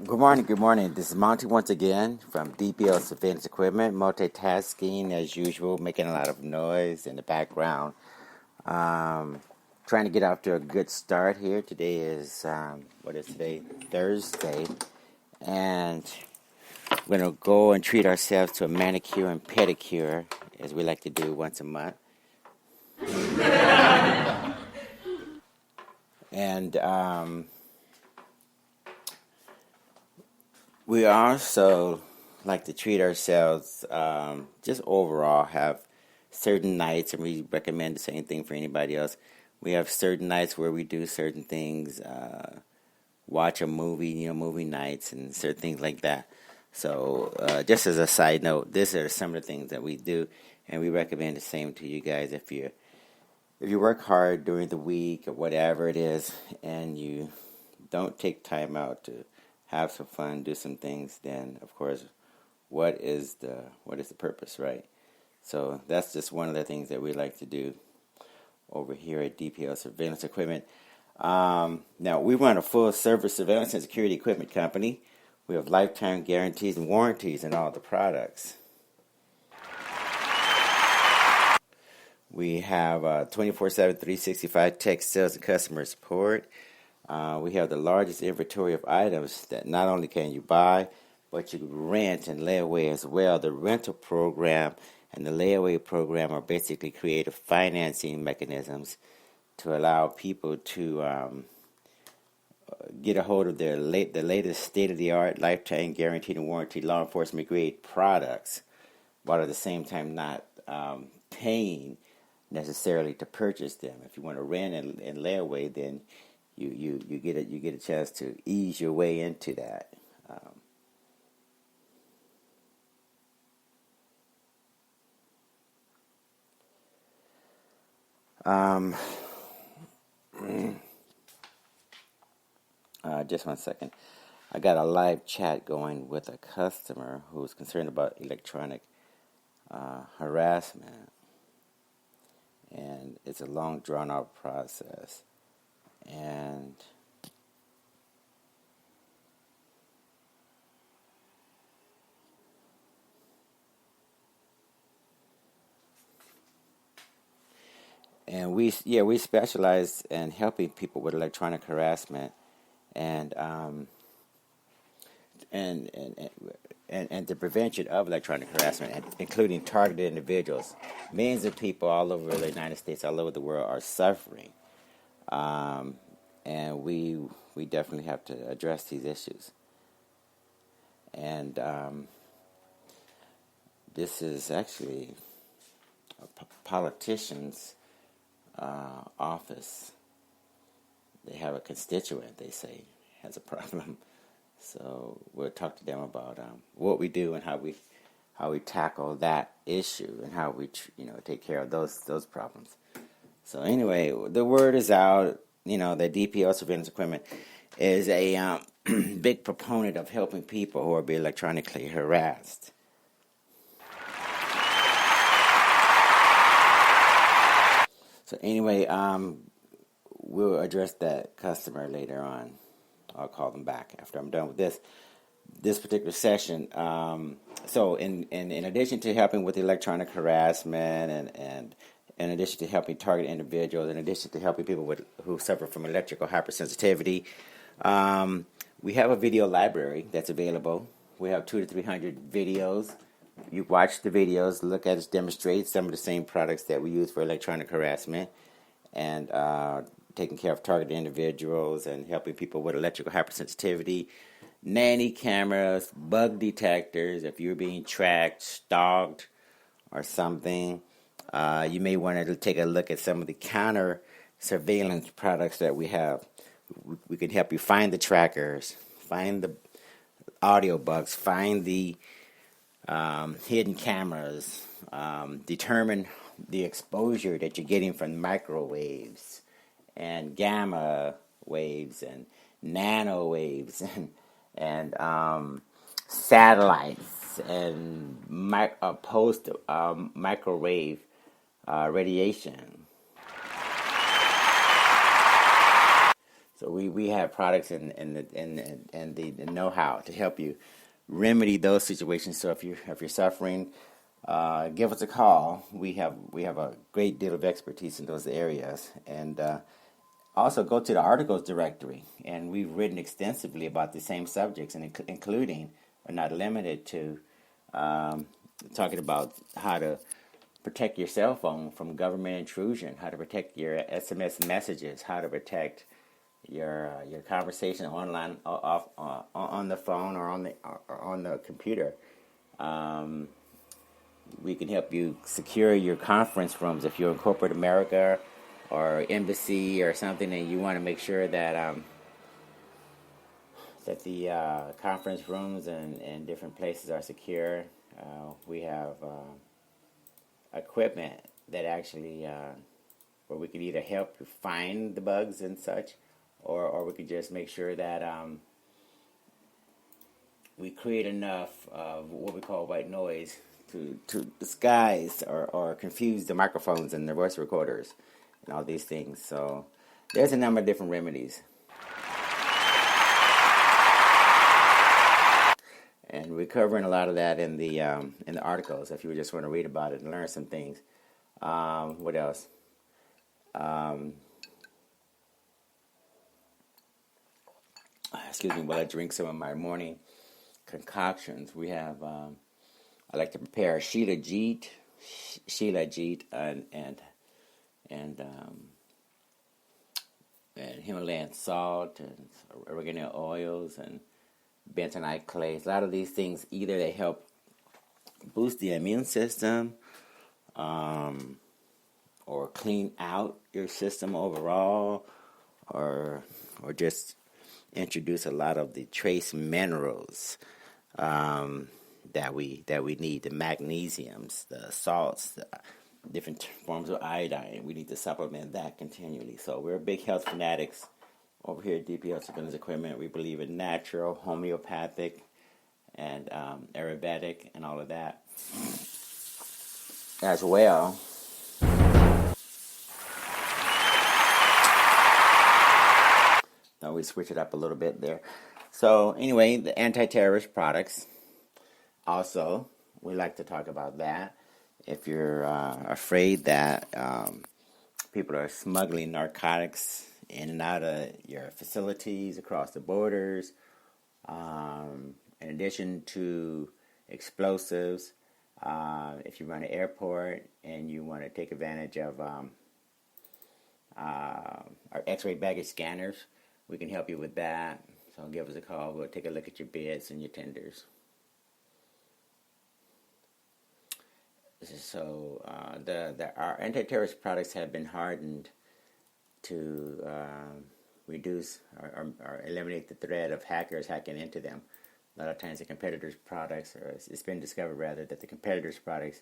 Good morning, good morning. This is Monty once again from DPL Surveillance Equipment, multitasking as usual, making a lot of noise in the background. Trying to get off to a good start here. Today is, what is today? Thursday. And we're going to go and treat ourselves to a manicure and pedicure, as we like to do once a month. And we also like to treat ourselves, just overall, have certain nights, and we recommend the same thing for anybody else. We have certain nights where we do certain things, watch a movie, movie nights and certain things like that. So just as a side note, these are some of the things that we do, and we recommend the same to you guys. If you work hard during the week or whatever it is, and you don't take time out to have some fun, do some things, then of course, what is the purpose, right? So that's just one of the things that we like to do over here at DPL Surveillance Equipment. Now, we run a full-service surveillance and security equipment company. We have lifetime guarantees and warranties in all the products. We have 24/7, 365 tech sales and customer support. We have the largest inventory of items that not only can you buy, but you can rent and lay away as well. The rental program and the layaway program are basically creative financing mechanisms to allow people to get a hold of the latest state-of-the-art, lifetime guaranteed and warranted law enforcement grade products, while at the same time not paying necessarily to purchase them. If you want to rent and lay away, then you get a chance to ease your way into that. Just 1 second. I got a live chat going with a customer who's concerned about electronic harassment, and it's a long, drawn-out process. And we specialize in helping people with electronic harassment and the prevention of electronic harassment, including targeted individuals. Millions of people all over the United States, all over the world, are suffering, and we definitely have to address these issues. And this is actually a politician's office. They have a constituent, they say, has a problem. So we'll talk to them about what we do and how we tackle that issue and how we take care of those problems. So anyway, the word is out. That DPL Surveillance Equipment is a big proponent of helping people who are being electronically harassed. So anyway, we'll address that customer later on. I'll call them back after I'm done with this particular session. So in addition to helping with electronic harassment and in addition to helping target individuals, in addition to helping people who suffer from electrical hypersensitivity, we have a video library that's available. We have 200 to 300 videos. You watch the videos, look at us demonstrate some of the same products that we use for electronic harassment and taking care of targeted individuals and helping people with electrical hypersensitivity, nanny cameras, bug detectors. If you're being tracked, stalked, or something, you may want to take a look at some of the counter surveillance products that we have. We can help you find the trackers, find the audio bugs, find the hidden cameras, determine the exposure that you're getting from microwaves and gamma waves and nano waves and satellites and post microwave radiation. So we have products and the know-how to help you remedy those situations. So if you're suffering, give us a call. We have a great deal of expertise in those areas, and also go to the articles directory. And we've written extensively about the same subjects, and including but not limited to talking about how to protect your cell phone from government intrusion, how to protect your SMS messages, how to protect your conversation online, on the phone or on the computer. We can help you secure your conference rooms if you're in corporate America or embassy or something, and you want to make sure that that the conference rooms and different places are secure. We have equipment that actually where we can either help you find the bugs and such, or we can just make sure that we create enough of what we call white noise to disguise or confuse the microphones and the voice recorders and all these things. So there's a number of different remedies. And we're covering a lot of that in the articles. If you just want to read about it and learn some things. What else? Excuse me while I drink some of my morning concoctions. We have. I like to prepare Shilajit, and Himalayan salt and oregano oils and bentonite clays. A lot of these things, either they help boost the immune system, or clean out your system overall, or just introduce a lot of the trace minerals that we need, the magnesiums, the salts, the different forms of iodine. We need to supplement that continually. So we're big health fanatics over here at DP Health Fitness Equipment. We believe in natural, homeopathic, and Ayurvedic, and all of that as well. Now we switch it up a little bit there. So anyway, the anti-terrorist products. Also, we like to talk about that. If you're afraid that people are smuggling narcotics in and out of your facilities across the borders, in addition to explosives, if you run an airport and you want to take advantage of our X-ray baggage scanners, we can help you with that. So give us a call. We'll take a look at your bids and your tenders. So our anti-terrorist products have been hardened to reduce or eliminate the threat of hackers hacking into them. A lot of times the competitors' products, or it's been discovered rather, that the competitors' products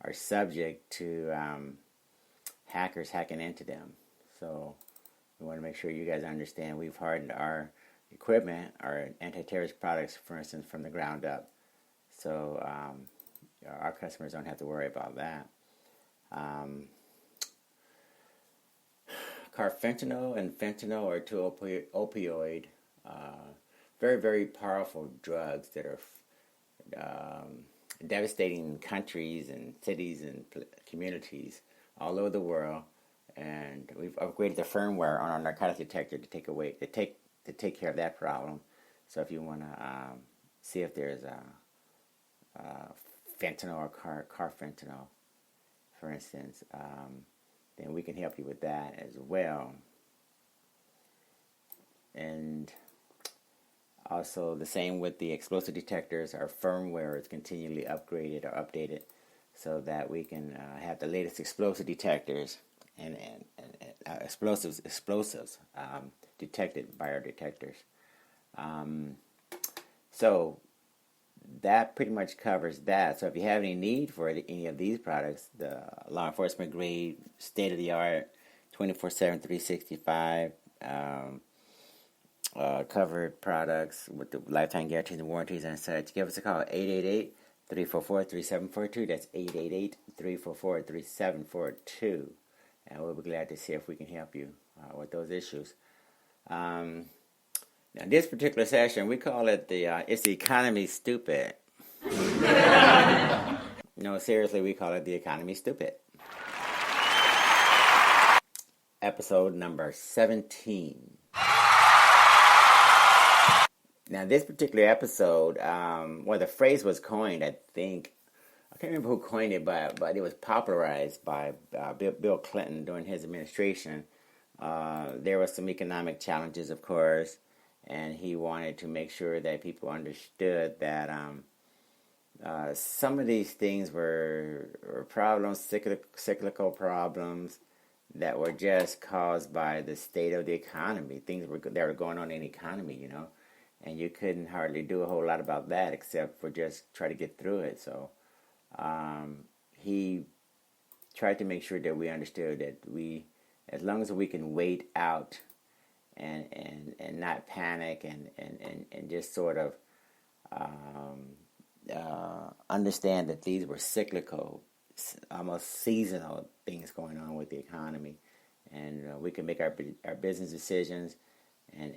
are subject to hackers hacking into them. So we want to make sure you guys understand we've hardened our equipment, our anti-terrorist products, for instance, from the ground up. So our customers don't have to worry about that. Carfentanil and fentanyl are two opioid, very, very powerful drugs that are devastating countries and cities and communities all over the world. And we've upgraded the firmware on our narcotic detector to take care of that problem. So if you want to see if there's fentanyl or carfentanil, for instance, then we can help you with that as well. And also the same with the explosive detectors. Our firmware is continually upgraded or updated so that we can have the latest explosive detectors and explosives detected by our detectors. So that pretty much covers that. So if you have any need for any of these products, the law enforcement grade, state-of-the-art, 24/7, 365, covered products with the lifetime guarantees and warranties and such, give us a call at 888-344-3742. That's 888-344-3742. And we'll be glad to see if we can help you with those issues. Um, Now, this particular session, we call it it's the economy stupid. No, seriously, we call it the economy stupid. Episode number 17. Now, this particular episode, the phrase was coined, I think, I can't remember who coined it, but it was popularized by Bill Clinton during his administration. There were some economic challenges, of course, and he wanted to make sure that people understood that some of these things were problems, cyclical problems that were just caused by the state of the economy, things that were going on in the economy, and you couldn't hardly do a whole lot about that except for just try to get through it. So he tried to make sure that we understood that as long as we can wait out and not panic and just sort of understand that these were cyclical, almost seasonal things going on with the economy, and we can make our business decisions and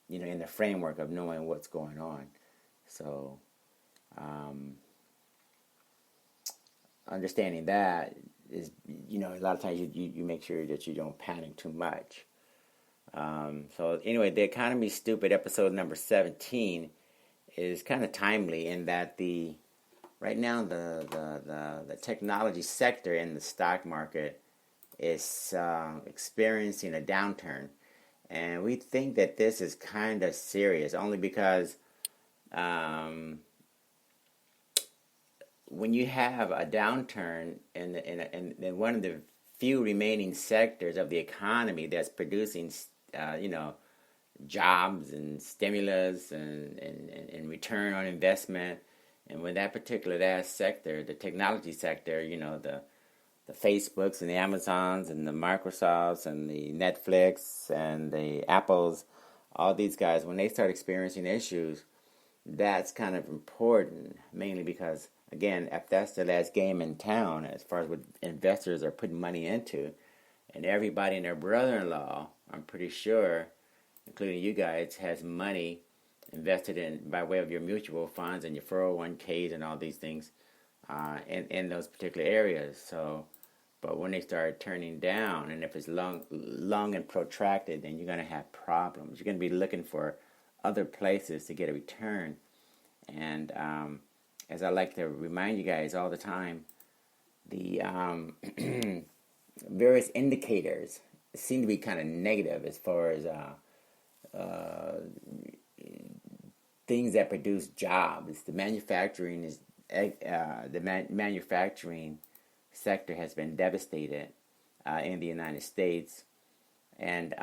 in the framework of knowing what's going on. So understanding that is, a lot of times you make sure that you don't panic too much. So anyway, the economy stupid episode number 17 is kind of timely in that right now the technology sector in the stock market is experiencing a downturn, and we think that this is kind of serious only because when you have a downturn in one of the few remaining sectors of the economy that's producing jobs and stimulus and return on investment, and when that particular last sector, the technology sector, the Facebooks and the Amazons and the Microsofts and the Netflix and the Apples, all these guys, when they start experiencing issues, that's kind of important, mainly because, again, if that's the last game in town as far as what investors are putting money into, and everybody and their brother-in-law, I'm pretty sure, including you guys, has money invested in by way of your mutual funds and your 401ks and all these things in those particular areas. So, but when they start turning down, and if it's long and protracted, then you're going to have problems. You're going to be looking for other places to get a return. And as I like to remind you guys all the time, the various indicators seem to be kind of negative as far as things that produce jobs. The manufacturing manufacturing sector has been devastated in the United States, and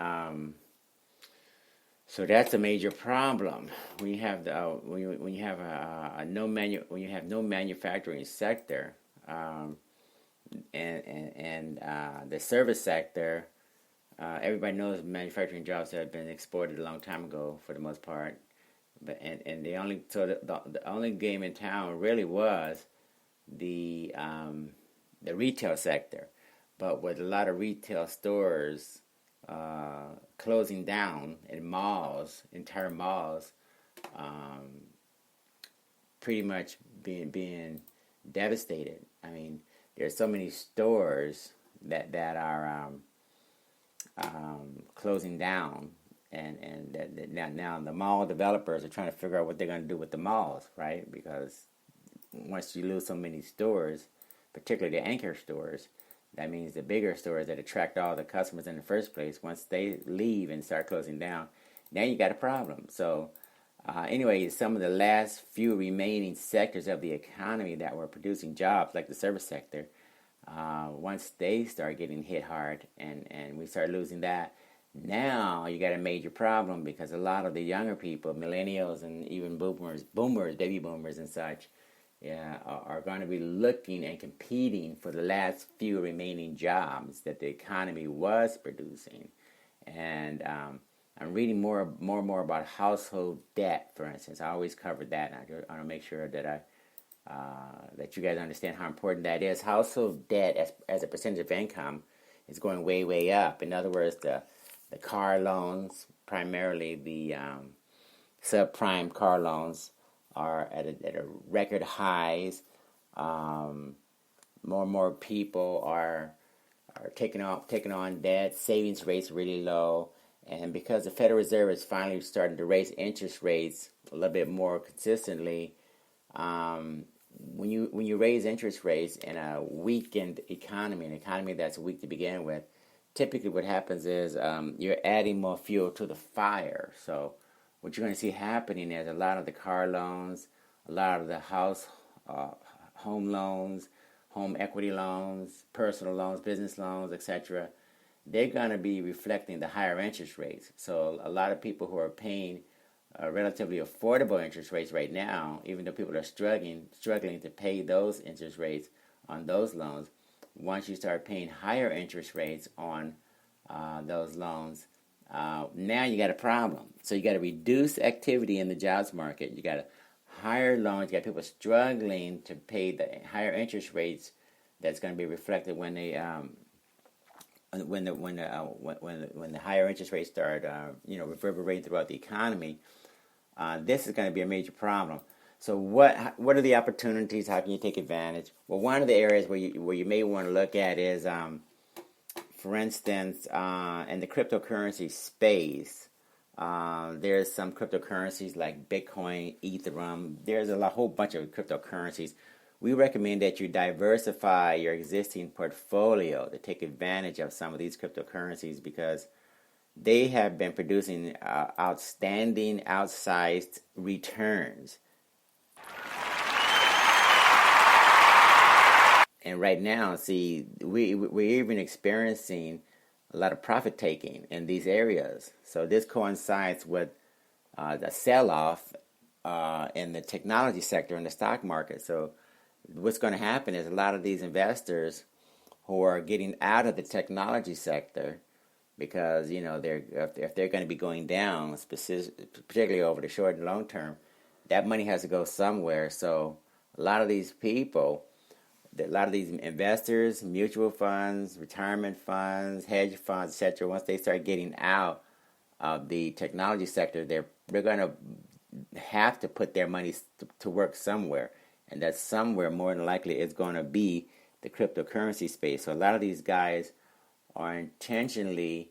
so that's a major problem. When you have when you have no manufacturing sector, and the service sector, everybody knows manufacturing jobs have been exported a long time ago for the most part. But and the only game in town really was the retail sector. But with a lot of retail stores closing down in malls, entire malls, pretty much being devastated. I mean, there's so many stores that are closing down, and now the mall developers are trying to figure out what they're going to do with the malls, right? Because once you lose so many stores, particularly the anchor stores, that means the bigger stores that attract all the customers in the first place, once they leave and start closing down, now you got a problem. So anyway, some of the last few remaining sectors of the economy that were producing jobs, like the service sector, once they start getting hit hard and we start losing that, now you got a major problem, because a lot of the younger people, millennials and even boomers, baby boomers and such, are going to be looking and competing for the last few remaining jobs that the economy was producing. And I'm reading more about household debt, for instance. I always cover that. I want to make sure that that you guys understand how important that is. Household debt as a percentage of income is going way up. In other words, The car loans, primarily the subprime car loans, are at a record highs. More and more people are taking on debt. Savings rates really low, and because the Federal Reserve is finally starting to raise interest rates a little bit more consistently, when you raise interest rates in a weakened economy, an economy that's weak to begin with, typically what happens is you're adding more fuel to the fire. So what you're going to see happening is a lot of the car loans, a lot of the home loans, home equity loans, personal loans, business loans, etc. They're going to be reflecting the higher interest rates. So a lot of people who are paying relatively affordable interest rates right now, even though people are struggling to pay those interest rates on those loans, once you start paying higher interest rates on those loans, now you got a problem. So you got to reduce activity in the jobs market. You got to higher loans. You got people struggling to pay the higher interest rates. That's going to be reflected when they when the higher interest rates start reverberating throughout the economy. This is going to be a major problem. So what are the opportunities? How can you take advantage? Well, one of the areas where you may want to look at is, for instance, in the cryptocurrency space. There's some cryptocurrencies like Bitcoin, Ethereum. There's a whole bunch of cryptocurrencies. We recommend that you diversify your existing portfolio to take advantage of some of these cryptocurrencies because they have been producing outstanding, outsized returns. And right now, see, we're even experiencing a lot of profit taking in these areas. So this coincides with the sell-off in the technology sector in the stock market. So what's going to happen is a lot of these investors who are getting out of the technology sector because if they're going to be going down, particularly over the short and long term, that money has to go somewhere. So a lot of these people, a lot of these investors, mutual funds, retirement funds, hedge funds, etc., once they start getting out of the technology sector, they're going to have to put their money to work somewhere. And that somewhere more than likely is going to be the cryptocurrency space. So a lot of these guys are intentionally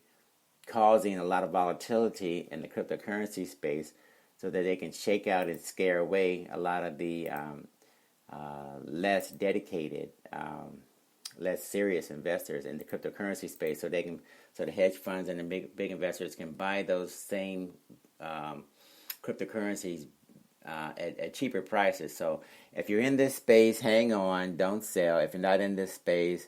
causing a lot of volatility in the cryptocurrency space so that they can shake out and scare away a lot of the less dedicated, less serious investors in the cryptocurrency space, so the hedge funds and the big investors can buy those same cryptocurrencies at cheaper prices. So if you're in this space, hang on, don't sell. If you're not in this space,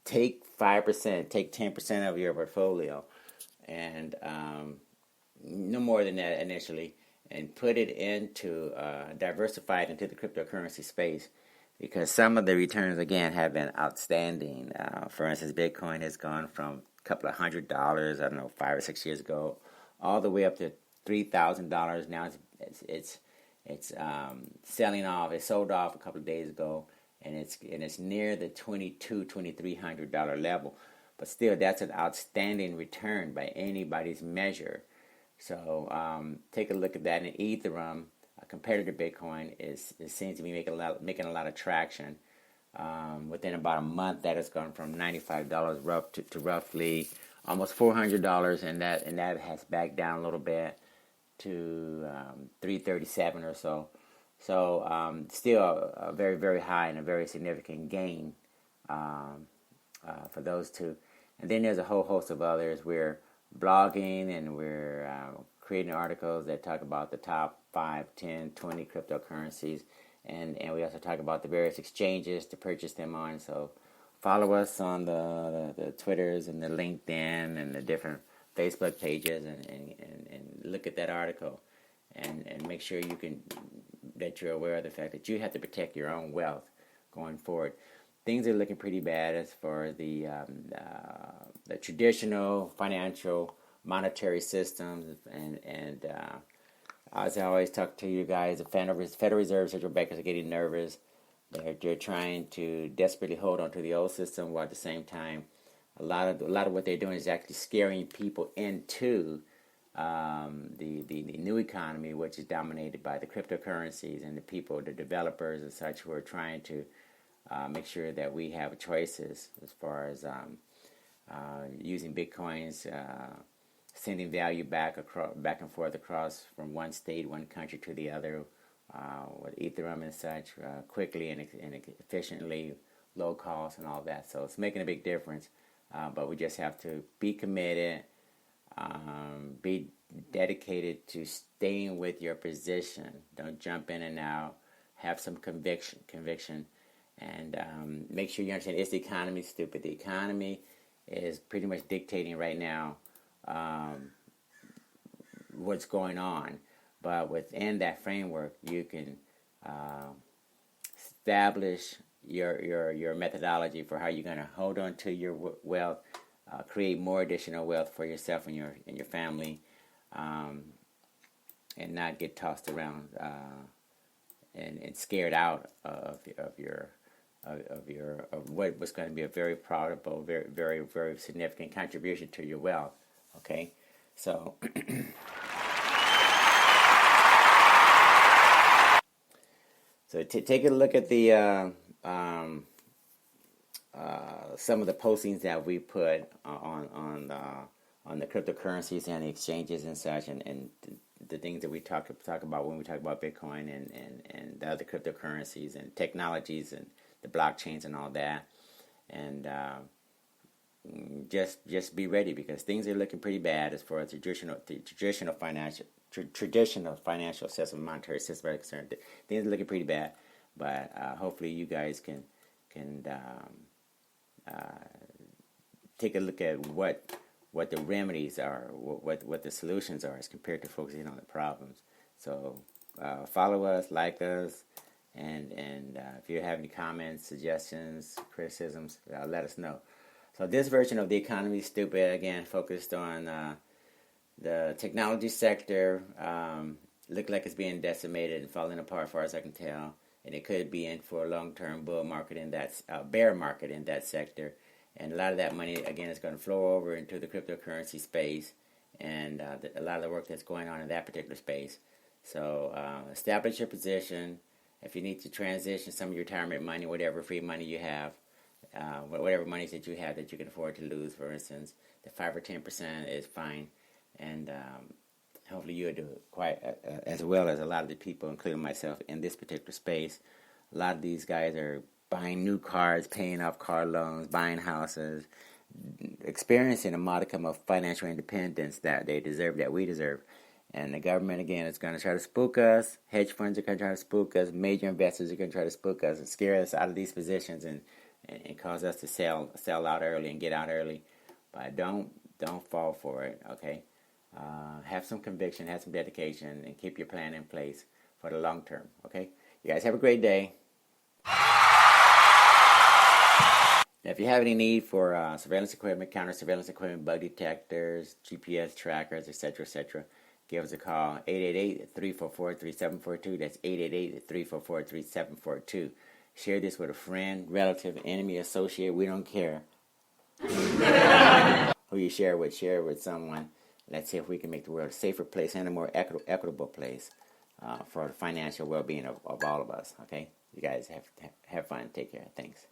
take 5%, take 10% of your portfolio, and no more than that initially, and put it into diversify it into the cryptocurrency space, because some of the returns again have been outstanding. For instance, Bitcoin has gone from a couple of $100, I don't know, 5 or 6 years ago, all the way up to $3,000. Now it's selling off. It sold off a couple of days ago, and it's near the $2,300 level. But still, that's an outstanding return by anybody's measure. So take a look at that. And Ethereum, compared to Bitcoin, it seems to be making a lot of traction. Within about a month, that has gone from $95 to roughly almost $400, and that has backed down a little bit to $337 or so. So still a very, very high and a very significant gain for those two. And then there's a whole host of others. We're blogging and we're creating articles that talk about the top 5, 10, 20 cryptocurrencies. And we also talk about the various exchanges to purchase them on. So follow us on the Twitters and the LinkedIn and the different Facebook pages and look at that article and make sure that you're aware of the fact that you have to protect your own wealth going forward. Things are looking pretty bad as far as the traditional financial monetary systems, and as I always talk to you guys, the Federal Reserve, central bankers are getting nervous. They're trying to desperately hold on to the old system while at the same time a lot of what they're doing is actually scaring people into the new economy, which is dominated by the cryptocurrencies and the people, the developers and such, who are trying to make sure that we have choices as far as using bitcoins, sending value back and forth across from one state, one country to the other, with Ethereum and such, quickly and efficiently, low cost and all that. So it's making a big difference. But we just have to be committed, be dedicated to staying with your position. Don't jump in and out. Have some conviction, and make sure you understand it's the economy, stupid. The economy is pretty much dictating right now what's going on. But within that framework, you can establish your methodology for how you're going to hold on to your wealth, create more additional wealth for yourself and your family, and not get tossed around and scared out of what was going to be a very profitable, very very very significant contribution to your wealth. Okay, so. So take a look at the some of the postings that we put on the cryptocurrencies and the exchanges and such, and the things that we talk about when we talk about Bitcoin and the other cryptocurrencies and technologies and the blockchains and all that, and just be ready, because things are looking pretty bad as far as the traditional financial system, monetary system are concerned. Things are looking pretty bad, but hopefully you guys can take a look at what the remedies are, what the solutions are, as compared to focusing on the problems. So follow us, like us, and if you have any comments, suggestions, criticisms, let us know. So this version of The Economy is Stupid, again, focused on the technology sector. Look like it's being decimated and falling apart, as far as I can tell, and it could be in for a long-term bull market in that bear market in that sector. And a lot of that money, again, is going to flow over into the cryptocurrency space, and a lot of the work that's going on in that particular space. So establish your position. If you need to transition some of your retirement money, whatever free money you have, whatever monies that you have that you can afford to lose, for instance, the 5 or 10% is fine. And hopefully you'll do it quite as well as a lot of the people, including myself, in this particular space. A lot of these guys are buying new cars, paying off car loans, buying houses, experiencing a modicum of financial independence that they deserve, that we deserve. And the government, again, is going to try to spook us. Hedge funds are going to try to spook us. Major investors are going to try to spook us and scare us out of these positions and cause us to sell out early and get out early. But don't fall for it, okay? Have some conviction, have some dedication, and keep your plan in place for the long term, okay? You guys have a great day. Now, if you have any need for surveillance equipment, counter-surveillance equipment, bug detectors, GPS trackers, etc., give us a call, 888-344-3742. That's 888-344-3742. Share this with a friend, relative, enemy, associate. We don't care who you share it with someone. Let's see if we can make the world a safer place and a more equitable place for the financial well-being of all of us. Okay? You guys have fun. Take care. Thanks.